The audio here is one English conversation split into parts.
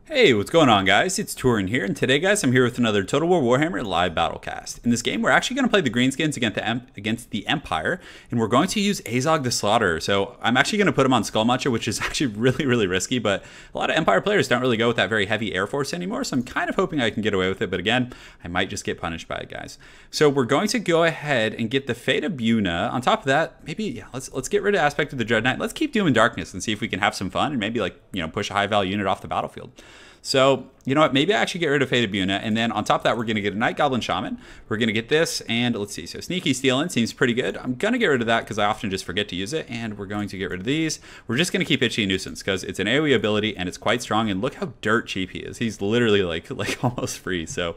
Hey, what's going on, guys? It's Turin here, and today, guys, I'm here with another Total War Warhammer live battlecast. In this game, we're actually going to play the Greenskins against the Empire, and we're going to use AZHAG the Slaughterer. So I'm actually going to put him on Skullmuncher, which is actually really risky, but a lot of Empire players don't really go with that very heavy Air Force anymore, so I'm kind of hoping I can get away with it, but again, I might just get punished by it, guys. So we're going to go ahead and get the Fate of Buna. On top of that, maybe, yeah, let's get rid of Aspect of the Dread Knight. Let's keep Doom and Darkness and see if we can have some fun and maybe, like, push a high-value unit off the battlefield. So, you know what, maybe I actually get rid of Fate of Buna, and then on top of that, we're going to get a Night Goblin Shaman. We're going to get this, and let's see, so Sneaky Stealing seems pretty good. I'm going to get rid of that because I often just forget to use it, and we're going to get rid of these. We're just going to keep Itchy Nuisance because it's an AoE ability, and it's quite strong, and look how dirt cheap he is. He's literally like almost free, so...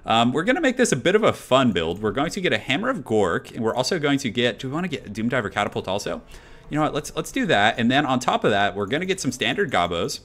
we're going to make this a bit of a fun build. We're going to get a Hammer of Gork, and we're also going to get... Do we want to get Doomdiver Catapult also? You know what, let's do that, and then on top of that, we're going to get some standard Gobos.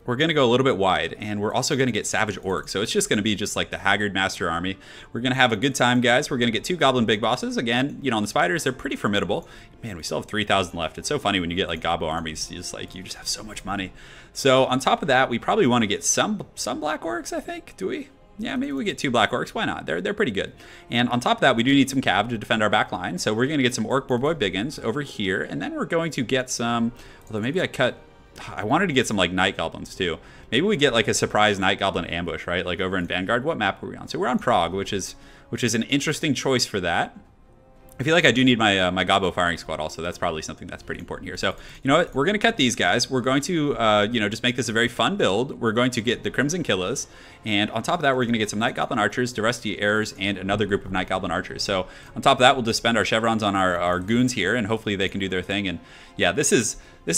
We're going to go a little bit wide, and we're also going to get Savage Orc. So it's just going to be just like the Haggard Master Army. We're going to have a good time, guys. We're going to get 2 Goblin Big Bosses. Again, on the Spiders, they're pretty formidable. Man, we still have 3,000 left. It's so funny when you get like Gobbo armies. You just have so much money. So on top of that, we probably want to get some Black Orcs, I think. Do we? Yeah, maybe we get 2 Black Orcs. Why not? They're pretty good. And on top of that, we do need some Cav to defend our back line. So we're going to get some Orc Boarboy Biggins over here. And then we're going to get some... Although maybe I wanted to get some like Night Goblins too. Maybe we get like a surprise Night Goblin ambush, right? Like over in Vanguard. What map are we on? So we're on Prague, which is an interesting choice for that. I feel like I do need my my Gobbo firing squad also. That's probably something that's pretty important here. So, you know what? We're going to cut these guys. We're going to, just make this a very fun build. We're going to get the Crimson Killas. And on top of that, we're going to get some Night Goblin Archers, Durusty Heirs, and another group of Night Goblin Archers. So on top of that, we'll just spend our chevrons on our goons here, and hopefully they can do their thing. And yeah, this is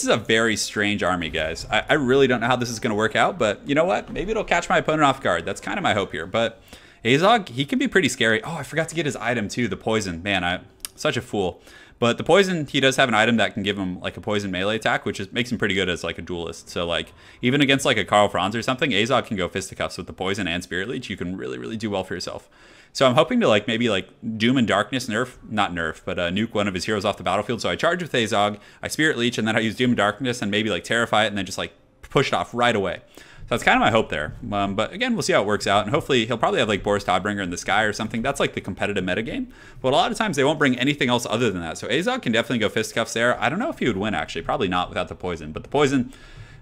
a very strange army, guys. I really don't know how this is going to work out, but you know what? Maybe it'll catch my opponent off guard. That's kind of my hope here. But AZHAG, he can be pretty scary. Oh, I forgot to get his item too, the poison. Man, I'm such a fool. But the poison, he does have an item that can give him like a poison melee attack, which makes him pretty good as like a duelist. So like even against like a Karl Franz or something, AZHAG can go fisticuffs with the poison and Spirit Leech. You can really do well for yourself. So I'm hoping to like maybe like Doom and Darkness nuke one of his heroes off the battlefield. So I charge with AZHAG, I Spirit Leech, and then I use Doom and Darkness and maybe like Terrify it and then just like push it off right away. So that's kind of my hope there. But again, we'll see how it works out. And hopefully he'll probably have like Boris Todbringer in the sky or something. That's like the competitive metagame. But a lot of times they won't bring anything else other than that. So AZHAG can definitely go fisticuffs there. I don't know if he would win, actually. Probably not without the poison. But the poison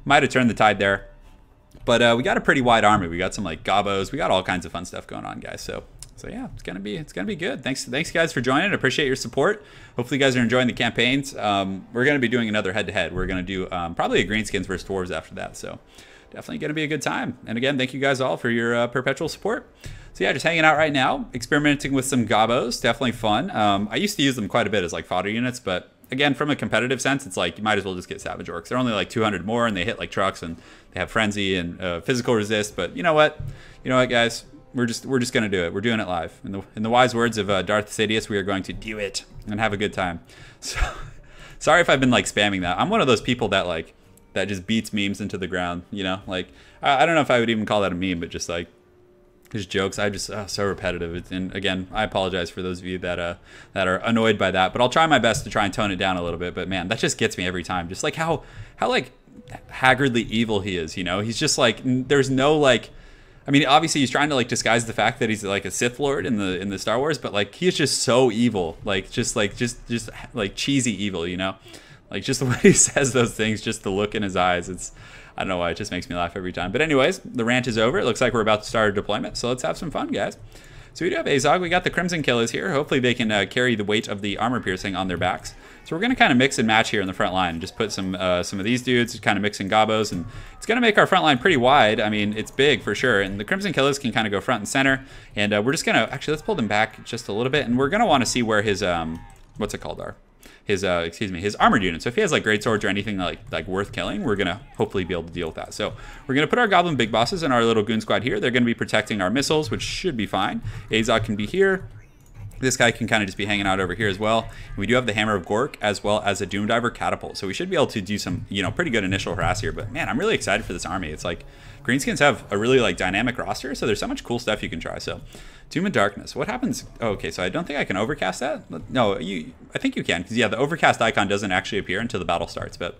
might have turned the tide there. But we got a pretty wide army. We got some like Gobbos. We got all kinds of fun stuff going on, guys. So yeah, it's gonna be good. Thanks guys for joining. I appreciate your support. Hopefully you guys are enjoying the campaigns. We're gonna be doing another head-to-head. We're gonna do probably a Greenskins versus Dwarves after that. So definitely going to be a good time. And again, thank you guys all for your perpetual support. So yeah, just hanging out right now, experimenting with some Gobbos. Definitely fun. I used to use them quite a bit as like fodder units, but again, from a competitive sense, it's like you might as well just get Savage Orcs. They're only like 200 more, and they hit like trucks, and they have Frenzy and physical resist. But you know what? Guys? We're just going to do it. We're doing it live. In the wise words of Darth Sidious, we are going to do it and have a good time. So sorry if I've been like spamming that. I'm one of those people that like that just beats memes into the ground, like I don't know if I would even call that a meme, but just like just jokes. I just so repetitive. And again, I apologize for those of you that are annoyed by that, but I'll try my best to try and tone it down a little bit. But man, that just gets me every time. Just like how like haggardly evil he is. He's just like, there's no like, I mean, obviously he's trying to like disguise the fact that he's like a Sith Lord in the Star Wars, but like he is just so evil, like just like cheesy evil, Like, just the way he says those things, just the look in his eyes, I don't know why, it just makes me laugh every time. But anyways, the rant is over. It looks like we're about to start a deployment, so let's have some fun, guys. So we do have AZHAG. We got the Crimson Killas here. Hopefully they can carry the weight of the armor piercing on their backs. So we're going to kind of mix and match here in the front line and just put some of these dudes, kind of mixing Gobbos, and it's going to make our front line pretty wide. I mean, it's big for sure, and the Crimson Killas can kind of go front and center, and we're just going to, actually, let's pull them back just a little bit, and we're going to want to see where his, what's it called, his armored unit. So if he has like great swords or anything like worth killing, we're gonna hopefully be able to deal with that. So we're gonna put our Goblin Big Bosses in our little goon squad here. They're gonna be protecting our missiles, which should be fine. AZHAG can be here. This guy can kind of just be hanging out over here as well. And we do have the Hammer of Gork as well as a Doomdiver Catapult. So we should be able to do some, pretty good initial harass here. But man, I'm really excited for this army. It's like Greenskins have a really like dynamic roster, so there's so much cool stuff you can try. So Doom and Darkness. What happens? Oh, okay, so I don't think I can overcast that. No, I think you can, because yeah, the overcast icon doesn't actually appear until the battle starts. But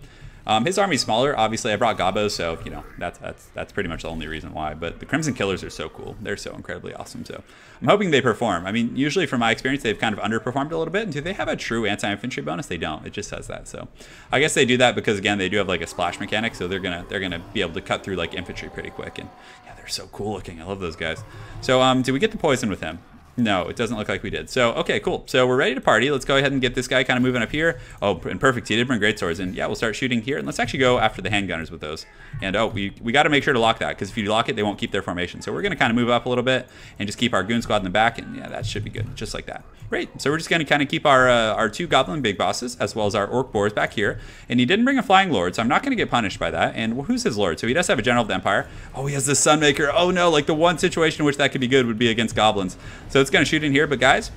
His army's smaller. Obviously, I brought Gabos, so you know that's pretty much the only reason why. But the Crimson Killers are so cool. They're so incredibly awesome. So I'm hoping they perform. I mean, usually from my experience, they've kind of underperformed a little bit. And do they have a true anti-infantry bonus? They don't. It just says that. So I guess they do that because again, they do have like a splash mechanic, so they're gonna be able to cut through like infantry pretty quick. And yeah, they're so cool looking. I love those guys. So did we get the poison with him? No, it doesn't look like we did. So, okay, cool. So we're ready to party. Let's go ahead and get this guy kind of moving up here. Oh, and perfect. He did bring great swords. And yeah, we'll start shooting here. And let's actually go after the handgunners with those. And oh, we got to make sure to lock that, because if you lock it, they won't keep their formation. So we're going to kind of move up a little bit and just keep our goon squad in the back. And yeah, that should be good. Just like that. Great. So we're just going to kind of keep our two goblin big bosses as well as our orc boars back here. And he didn't bring a flying lord, so I'm not going to get punished by that. And well, who's his lord? So he does have a general of the empire. Oh, he has the sunmaker. Oh no, like the one situation in which that could be good would be against goblins. So it's going to shoot in here, but guys,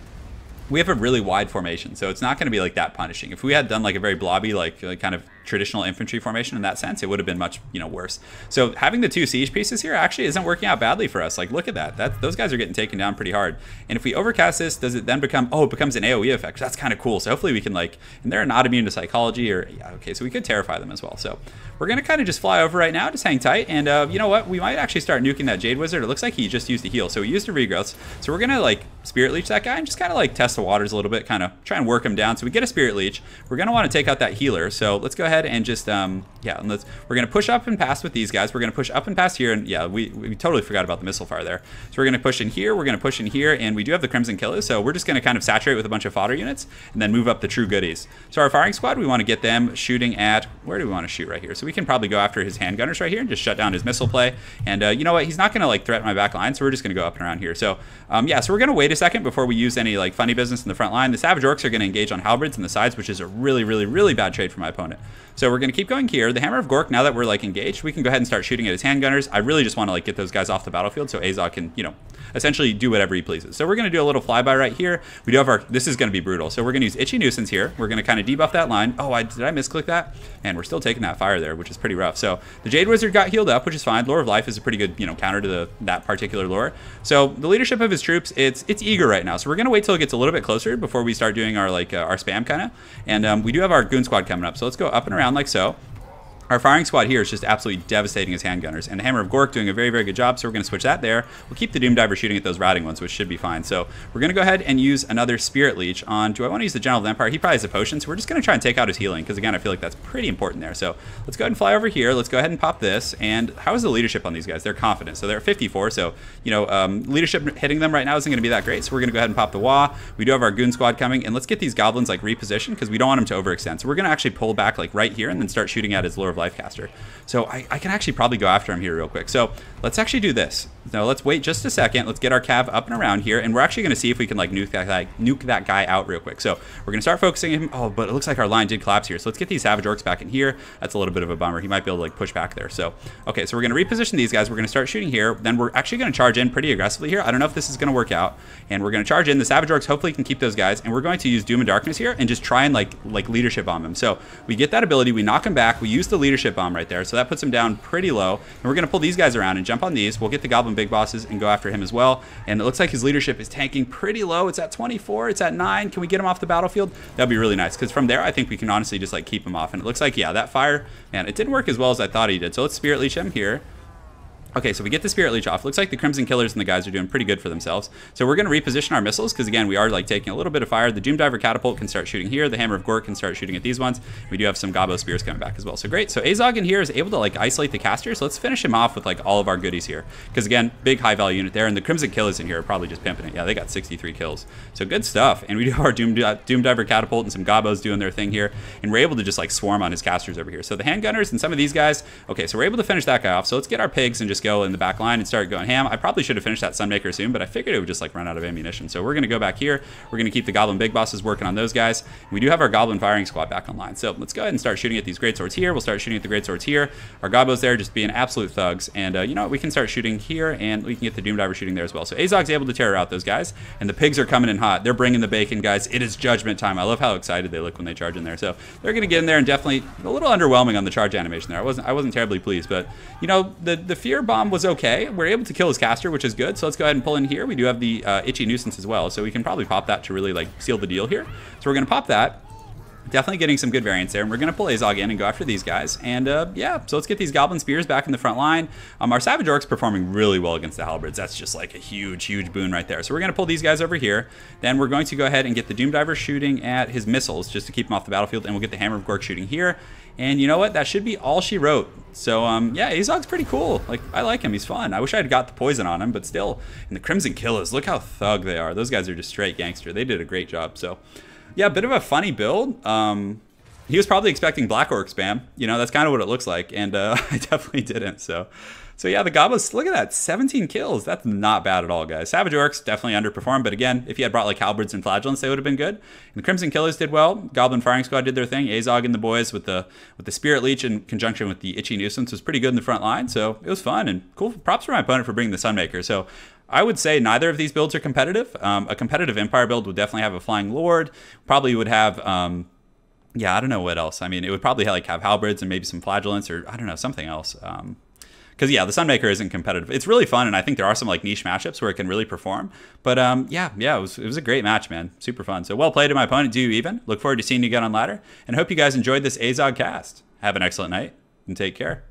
we have a really wide formation, so it's not going to be like that punishing. If we had done like a very blobby, like kind of traditional infantry formation in that sense, it would have been much, you know, worse. So having the two siege pieces here actually isn't working out badly for us. Like, look at that. Those guys are getting taken down pretty hard. And if we overcast this, does it then become, oh, it becomes an AoE effect. That's kind of cool. So hopefully we can like, and they're not immune to psychology or, yeah, okay, so we could terrify them as well. So we're going to kind of just fly over right now, just hang tight. And you know what? We might actually start nuking that Jade Wizard. It looks like he just used a heal. So he used a regrowth. So we're going to like Spirit Leech that guy and just kind of like test the waters a little bit, kind of try and work him down. So we get a Spirit Leech. We're going to want to take out that healer. So let's go ahead and just, yeah, and we're going to push up and past with these guys. We're going to push up and past here. And yeah, we totally forgot about the missile fire there. So we're going to push in here. We're going to push in here. And we do have the Crimson Killers. So we're just going to kind of saturate with a bunch of fodder units and then move up the true goodies. So our firing squad, we want to get them shooting at, where do we want to shoot right here? So we can probably go after his handgunners right here and just shut down his missile play. And you know what? He's not going to like threaten my back line. So we're just going to go up and around here. So yeah, so we're going to wait a second before we use any like funny business in the front line. The Savage Orcs are going to engage on halberds in the sides, which is a really, really, really bad trade for my opponent. So we're going to keep going here. The Hammer of Gork, now that we're like engaged, we can go ahead and start shooting at his handgunners. I really just want to like get those guys off the battlefield so AZHAG can, you know, essentially do whatever he pleases. So we're going to do a little flyby right here. We do have our, this is going to be brutal. So we're going to use Itchy Nuisance here. We're going to kind of debuff that line. Oh, did I misclick that? And we're still taking that fire there, which is pretty rough. So the Jade Wizard got healed up, which is fine. Lore of Life is a pretty good, you know, counter to that particular lore. So the leadership of his troops, it's eager right now. So we're going to wait till it gets a little bit closer before we start doing our like our spam kind of. And we do have our goon squad coming up. So let's go up and around like so. Our firing squad here is just absolutely devastating his handgunners. And the Hammer of Gork doing a very, very good job, so we're going to switch that there. We'll keep the Doom Diver shooting at those routing ones, which should be fine. So we're going to go ahead and use another Spirit Leech on, do I want to use the General of the Empire? He probably has a potion, so we're just going to try and take out his healing, because again, I feel like that's pretty important there. So let's go ahead and fly over here. Let's go ahead and pop this. And how is the leadership on these guys? They're confident. So they're at 54, so, you know, leadership hitting them right now isn't going to be that great. So we're going to go ahead and pop the Wah. We do have our Goon Squad coming, and let's get these Goblins, like, repositioned, because we don't want them to overextend. So we're going to actually pull back, like, right here, and then start shooting at his Lore of Life caster. So I can actually probably go after him here real quick. So let's actually do this. Now let's wait just a second. Let's get our cav up and around here, and we're actually going to see if we can like nuke that guy out real quick. So we're going to start focusing him. Oh, but it looks like our line did collapse here. So let's get these Savage Orcs back in here. That's a little bit of a bummer. He might be able to like push back there. So okay, so we're going to reposition these guys. We're going to start shooting here. Then we're actually going to charge in pretty aggressively here. I don't know if this is going to work out. And we're going to charge in. The Savage Orcs hopefully can keep those guys. And we're going to use Doom and Darkness here and just try and like leadership bomb him. So we get that ability. We knock him back. We use the leadership bomb right there. So that puts him down pretty low. And we're going to pull these guys around and jump on these. We'll get the Goblin Big Bosses and go after him as well. And it looks like his leadership is tanking pretty low. It's at 24. It's at 9. Can we get him off the battlefield? That'd be really nice, because from there, I think we can honestly just like keep him off. And it looks like, yeah, that fire, man, it didn't work as well as I thought he did. So let's Spirit Leech him here. Okay, so we get the Spirit Leech off. Looks like the Crimson Killers and the guys are doing pretty good for themselves. So we're going to reposition our missiles, because again, we are like taking a little bit of fire. The Doom Diver Catapult can start shooting here. The Hammer of Gork can start shooting at these ones. We do have some Gabo Spears coming back as well. So great. So AZHAG in here is able to like isolate the caster. So let's finish him off with like all of our goodies here. Because again, big high value unit there. And the Crimson Killers in here are probably just pimping it. Yeah, they got 63 kills. So good stuff. And we do have our Doom Diver Catapult and some Gabos doing their thing here. And we're able to just like swarm on his casters over here. So the handgunners and some of these guys. Okay, so we're able to finish that guy off. So let's get our pigs and just go in the back line and start going ham. I probably should have finished that Sunmaker soon, but I figured it would just like run out of ammunition. So we're going to go back here. We're going to keep the Goblin Big Bosses working on those guys. We do have our Goblin Firing Squad back online. So let's go ahead and start shooting at these Great Swords here. We'll start shooting at the Great Swords here. Our Gabos there just being absolute thugs. And you know what? We can start shooting here, and we can get the Doom Diver shooting there as well. So AZHAG's able to terror out those guys, and the pigs are coming in hot. They're bringing the bacon, guys. It is judgment time. I love how excited they look when they charge in there. So they're going to get in there, and definitely a little underwhelming on the charge animation there. I wasn't terribly pleased, but you know, the Fear Bomb was okay. We're able to kill his caster, which is good. So let's go ahead and pull in here. We do have the Itchy Nuisance as well, so we can probably pop that to really like seal the deal here. So we're going to pop that. definitely getting some good variants there. And we're going to pull AZHAG in and go after these guys. And yeah, so let's get these Goblin Spears back in the front line. Our Savage Orcs performing really well against the Halberds. That's just like a huge, huge boon right there. So we're going to pull these guys over here. Then we're going to go ahead and get the Doom Diver shooting at his missiles just to keep him off the battlefield. And we'll get the Hammer of Gork shooting here. And you know what? That should be all she wrote. So yeah, AZHAG's pretty cool. Like, I like him. He's fun. I wish I had got the poison on him, but still. And the Crimson Killers, look how thug they are. Those guys are just straight gangster. They did a great job. So yeah, a bit of a funny build. He was probably expecting Black Orc spam. You know, that's kind of what it looks like. And I definitely didn't. So yeah, the Goblins, look at that, 17 kills. That's not bad at all, guys. Savage Orcs definitely underperformed. But again, if you had brought like Halberds and Flagellants, they would have been good. And the Crimson Killers did well. Goblin Firing Squad did their thing. AZHAG and the boys with the Spirit Leech in conjunction with the Itchy Nuisance was pretty good in the front line. So it was fun and cool. Props for my opponent for bringing the Sunmaker. So I would say neither of these builds are competitive. A competitive Empire build would definitely have a Flying Lord. Probably would have... yeah, I don't know what else. I mean, it would probably have Halberds and maybe some Flagellants or, I don't know, something else. Because, yeah, the Sunmaker isn't competitive. It's really fun, and I think there are some, like, niche matchups where it can really perform. But, yeah, it was a great match, man. Super fun. So, well played to my opponent. Do you even? Look forward to seeing you again on ladder. And hope you guys enjoyed this AZHAG cast. Have an excellent night, and take care.